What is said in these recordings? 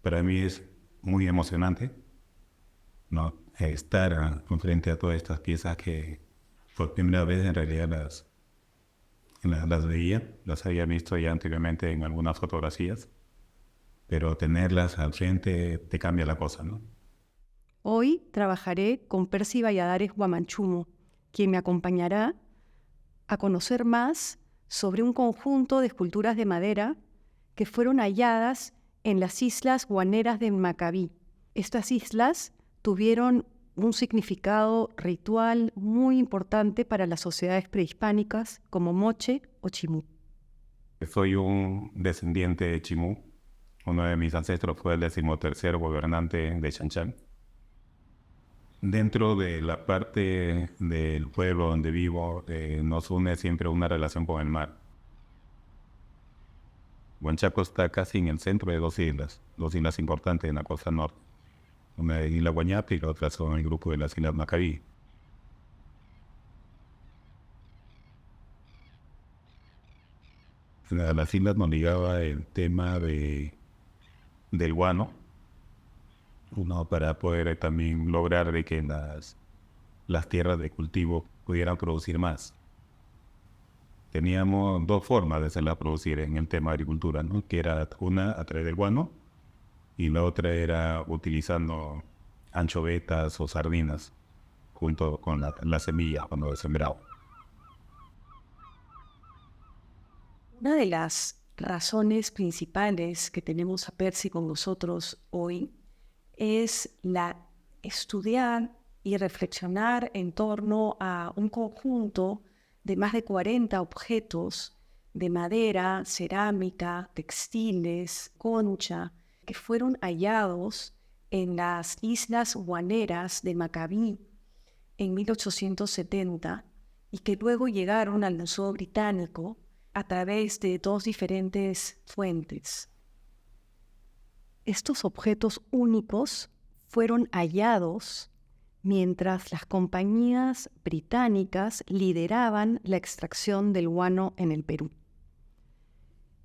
Para mí es muy emocionante, ¿no? Estar frente a todas estas piezas que por primera vez en realidad las veía, las había visto ya anteriormente en algunas fotografías, pero tenerlas al frente te cambia la cosa, ¿no? Hoy trabajaré con Percy Valladares Guamanchumo, quien me acompañará a conocer más sobre un conjunto de esculturas de madera que fueron halladas en las islas guaneras de Macabí. Estas islas tuvieron un significado ritual muy importante para las sociedades prehispánicas como Moche o Chimú. Soy un descendiente de Chimú. Uno de mis ancestros fue el 13º gobernante de Chan. Dentro de la parte del pueblo donde vivo, nos une siempre una relación con el mar. Huanchaco está casi en el centro de dos islas importantes en la costa norte. Una es Isla Guañapi y la otra son el grupo de las Islas Macabí. A las islas nos ligaba el tema del guano, uno para poder también lograr de que las tierras de cultivo pudieran producir más. Teníamos dos formas de hacerla producir en el tema de agricultura, ¿no? Que era una a través del guano y la otra era utilizando anchovetas o sardinas junto con la semilla cuando sembraba. Una de las razones principales que tenemos a Percy con nosotros hoy es la estudiar y reflexionar en torno a un conjunto de más de 40 objetos de madera, cerámica, textiles, concha, que fueron hallados en las islas guaneras de Macabí en 1870 y que luego llegaron al Museo Británico a través de dos diferentes fuentes. Estos objetos únicos fueron hallados mientras las compañías británicas lideraban la extracción del guano en el Perú.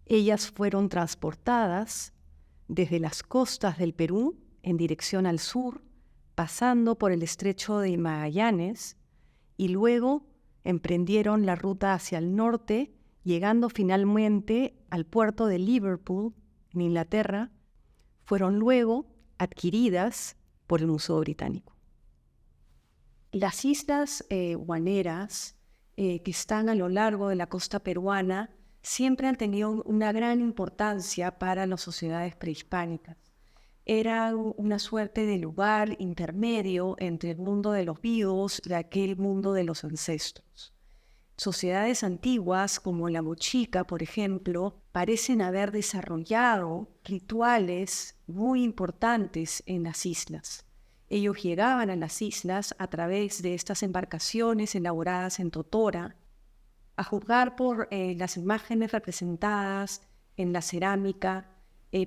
Ellas fueron transportadas desde las costas del Perú en dirección al sur, pasando por el estrecho de Magallanes, y luego emprendieron la ruta hacia el norte, llegando finalmente al puerto de Liverpool, en Inglaterra. Fueron luego adquiridas por el Museo Británico. Las islas guaneras que están a lo largo de la costa peruana siempre han tenido una gran importancia para las sociedades prehispánicas. Era una suerte de lugar intermedio entre el mundo de los vivos y aquel mundo de los ancestros. Sociedades antiguas como la Mochica, por ejemplo, parecen haber desarrollado rituales muy importantes en las islas. Ellos llegaban a las islas a través de estas embarcaciones elaboradas en totora, a juzgar por las imágenes representadas en la cerámica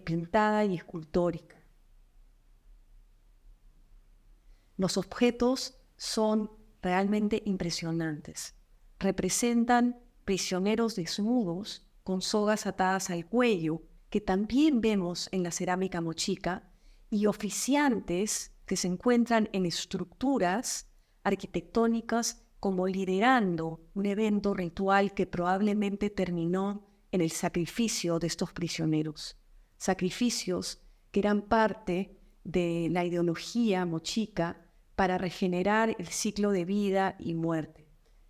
pintada y escultórica. Los objetos son realmente impresionantes. Representan prisioneros desnudos con sogas atadas al cuello, que también vemos en la cerámica mochica, y oficiantes que se encuentran en estructuras arquitectónicas como liderando un evento ritual que probablemente terminó en el sacrificio de estos prisioneros. Sacrificios que eran parte de la ideología mochica para regenerar el ciclo de vida y muerte.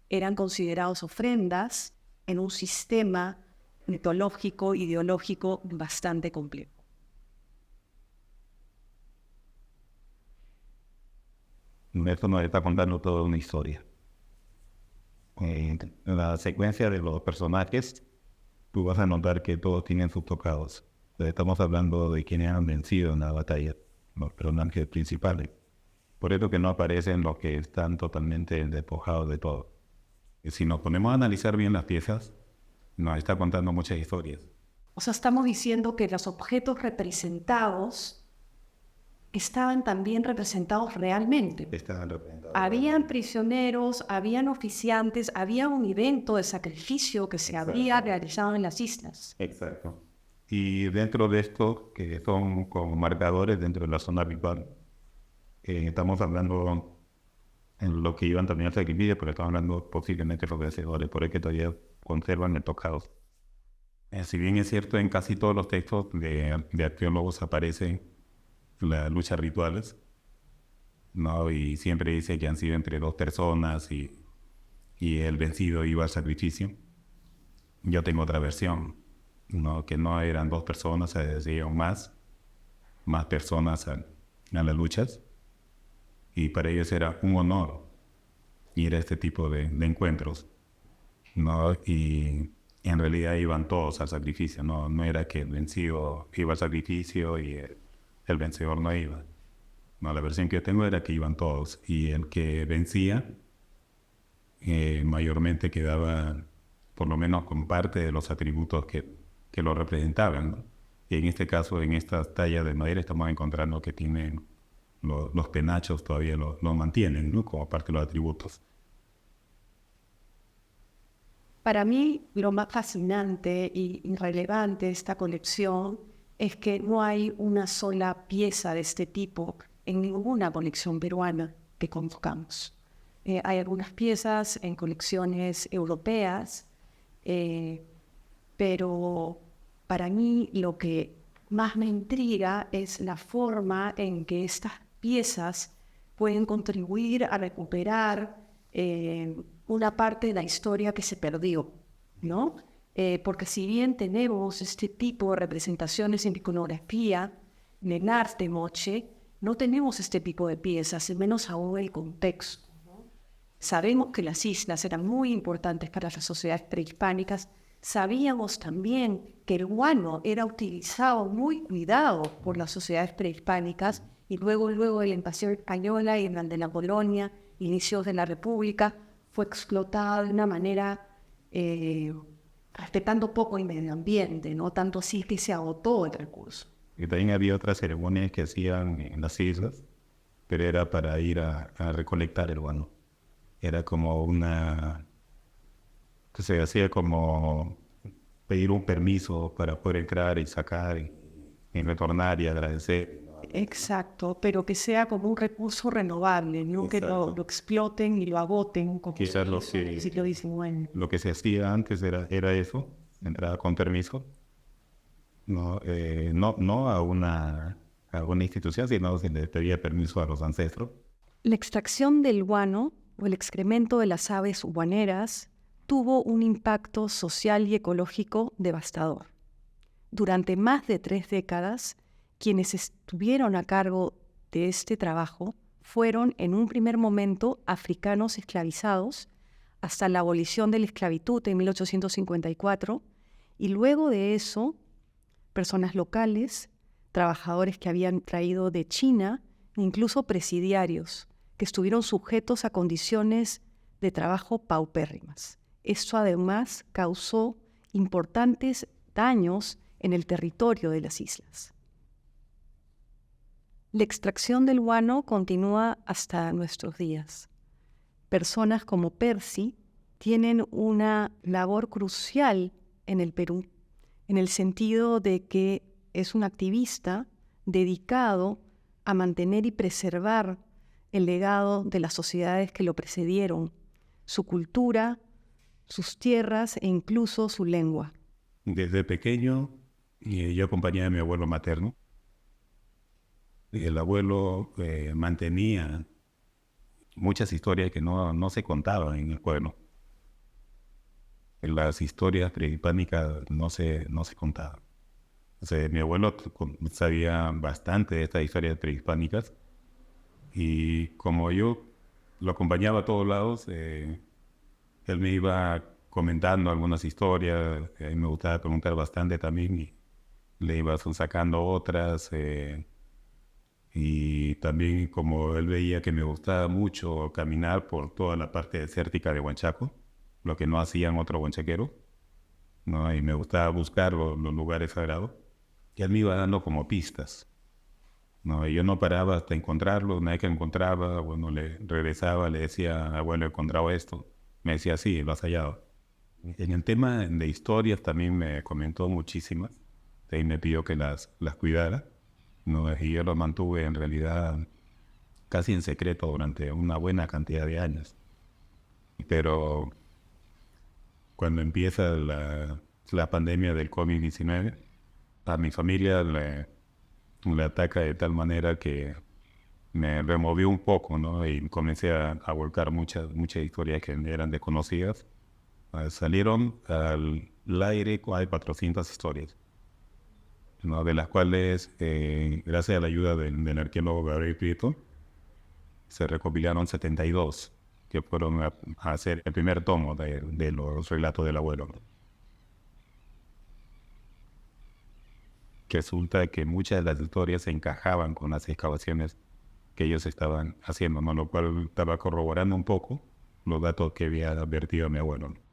Eran considerados ofrendas en un sistema mitológico, ideológico bastante complejo. Esto nos está contando toda una historia. En la secuencia de los personajes, tú vas a notar que todos tienen sus tocados. Estamos hablando de quienes han vencido en la batalla, los personajes principales. Por eso que no aparecen los que están totalmente despojados de todo. Y si nos ponemos a analizar bien las piezas, nos está contando muchas historias. O sea, estamos diciendo que los objetos representados estaban también representados realmente. Estaban representados. Habían prisioneros, habían oficiantes, había un evento de sacrificio que se había realizado en las islas. Exacto. Y dentro de esto, que son como marcadores dentro de la zona ritual, estamos hablando en lo que iban también al sacrificio, pero estamos hablando posiblemente de los vencedores, por el que todavía conservan el tocado. Si bien es cierto, en casi todos los textos de arqueólogos aparecen las luchas rituales, ¿no? Y siempre dice que han sido entre dos personas y el vencido iba al sacrificio. Yo tengo otra versión, ¿no? Que no eran dos personas, se decían más personas a las luchas, y para ellos era un honor ir a este tipo de encuentros, ¿no? Y en realidad iban todos al sacrificio, no era que el vencido iba al sacrificio y el vencedor no iba. No, la versión que yo tengo era que iban todos, y el que vencía mayormente quedaba por lo menos con parte de los atributos que lo representaban, ¿no? Y en este caso, en estas tallas de madera, estamos encontrando que tienen los penachos todavía lo mantienen, ¿no? Como parte de los atributos. Para mí, lo más fascinante y relevante de esta colección es que no hay una sola pieza de este tipo en ninguna colección peruana que conozcamos. Hay algunas piezas en colecciones europeas, pero para mí lo que más me intriga es la forma en que estas piezas pueden contribuir a recuperar una parte de la historia que se perdió, ¿no? Porque si bien tenemos este tipo de representaciones en iconografía, en el arte moche, no tenemos este tipo de piezas, y menos aún el contexto. Sabemos que las islas eran muy importantes para las sociedades prehispánicas. Sabíamos también que el guano era utilizado, muy cuidado por las sociedades prehispánicas, y luego de la invasión española y de la colonia, inicios de la República, fue explotado de una manera respetando poco el medio ambiente, no tanto así que se agotó el recurso. Y también había otras ceremonias que hacían en las islas, pero era para ir a recolectar el guano. Era como que se hacía como pedir un permiso para poder entrar y sacar y retornar y agradecer. Exacto, pero que sea como un recurso renovable, no que lo exploten y lo agoten como Quizás en el siglo XIX. lo que se hacía antes era eso, entrada con permiso, no a una institución, sino se le pedía permiso a los ancestros. La extracción del guano o el excremento de las aves guaneras tuvo un impacto social y ecológico devastador. Durante más de 3 décadas, quienes estuvieron a cargo de este trabajo fueron en un primer momento africanos esclavizados hasta la abolición de la esclavitud en 1854, y luego de eso, personas locales, trabajadores que habían traído de China, incluso presidiarios, que estuvieron sujetos a condiciones de trabajo paupérrimas. Esto además causó importantes daños en el territorio de las islas. La extracción del guano continúa hasta nuestros días. Personas como Percy tienen una labor crucial en el Perú, en el sentido de que es un activista dedicado a mantener y preservar el legado de las sociedades que lo precedieron, su cultura, sus tierras e incluso su lengua. Desde pequeño yo acompañaba a mi abuelo materno. El abuelo mantenía muchas historias que no se contaban en el pueblo. Las historias prehispánicas no se contaban. O sea, mi abuelo sabía bastante de estas historias prehispánicas, y como yo lo acompañaba a todos lados, él me iba comentando algunas historias. A mí me gustaba preguntar bastante también, y le iba sacando otras. Y también, como él veía que me gustaba mucho caminar por toda la parte desértica de Huanchaco, lo que no hacían otros huanchaqueros, ¿no? Y me gustaba buscar los lugares sagrados, y él me iba dando como pistas, ¿no? Y yo no paraba hasta encontrarlo. Una vez que encontraba, bueno, le regresaba, le decía, abuelo, he encontrado esto. Me decía, sí, lo has hallado. En el tema de historias también me comentó muchísimas. Y me pidió que las cuidara, ¿no? Y yo lo mantuve en realidad casi en secreto durante una buena cantidad de años. Pero cuando empieza la pandemia del COVID-19, a mi familia le ataca de tal manera que me removió un poco, ¿no? Y comencé a volcar muchas historias que eran desconocidas. Salieron al aire, hay 400 historias, ¿no? De las cuales, gracias a la ayuda del arqueólogo Gabriel Prieto, se recopilaron 72, que fueron a hacer el primer tomo de los relatos del abuelo, ¿no? Que resulta que muchas de las historias se encajaban con las excavaciones que ellos estaban haciendo, ¿no? Lo cual estaba corroborando un poco los datos que había advertido mi abuelo, ¿no?